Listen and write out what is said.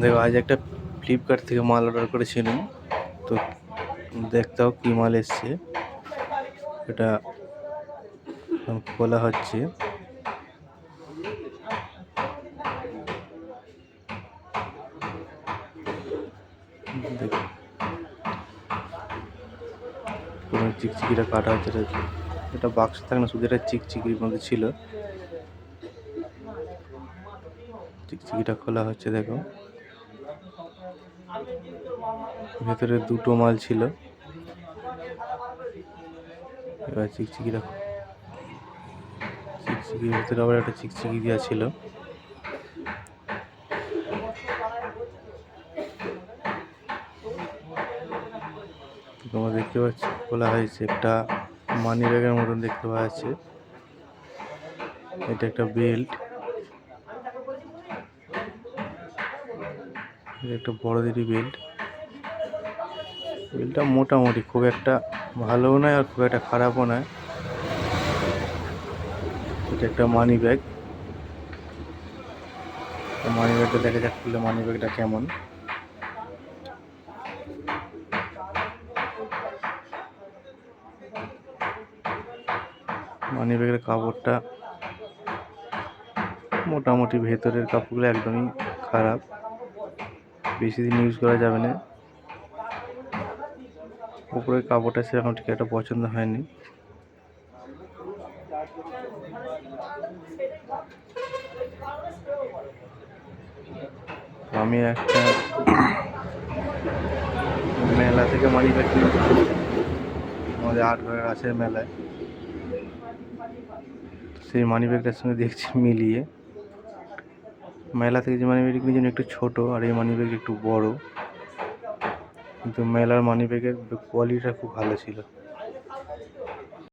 দেখো আজ একটা ফ্লিপকার্ট থেকে মাল অর্ডার করেছিলাম, তো দেখতে হোক কী মাল এসছে। এটা এখন খোলা হচ্ছে। কোনো চিকচিকিটা কাটা হচ্ছে, এটা বাক্স থাকে না, শুধু এটা চিকচিকির মধ্যে ছিল। চিকচিকিটা খোলা হচ্ছে, দেখো ভেতরে দুটো মাল ছিল। এবার চিকচিকির ভেতরে আবার একটা চিকচিকি দেওয়া ছিল। তোমরা দেখতে পাচ্ছ খোলা হয়েছে, একটা মানি ব্যাগের মতন দেখতে পাওয়া যাচ্ছে। এটা একটা বেল্ট, একটা বড়দেরই বেল্ট। বেল্টটা মোটামুটি, খুব একটা ভালোও নয় আর খুব একটা খারাপও নয়। এটা একটা মানি ব্যাগ। মানি ব্যাগটা দেখা যাক খুলে মানি ব্যাগটা কেমন। মানি ব্যাগের কাপড়টা মোটামুটি, ভেতরের কাপড়গুলো একদমই খারাপ, বেশি দিন ইউজ করা যাবে না। উপরের কাপড়টা সেরকম ঠিক একটা পছন্দ হয়নি। আমি একটা মেলা থেকে মানি ব্যাগ কিনেছি, আমাদের আটঘরের আছে মেলায়। সেই মানি ব্যাগটার সঙ্গে দেখছি মিলিয়ে, মেলা থেকে যে মানি ব্যাগ কিনেছি একটু ছোট, আর এই মানি ব্যাগ একটু বড়, কিন্তু মেলার মানি ব্যাগের কোয়ালিটিটা খুব ভালো ছিল।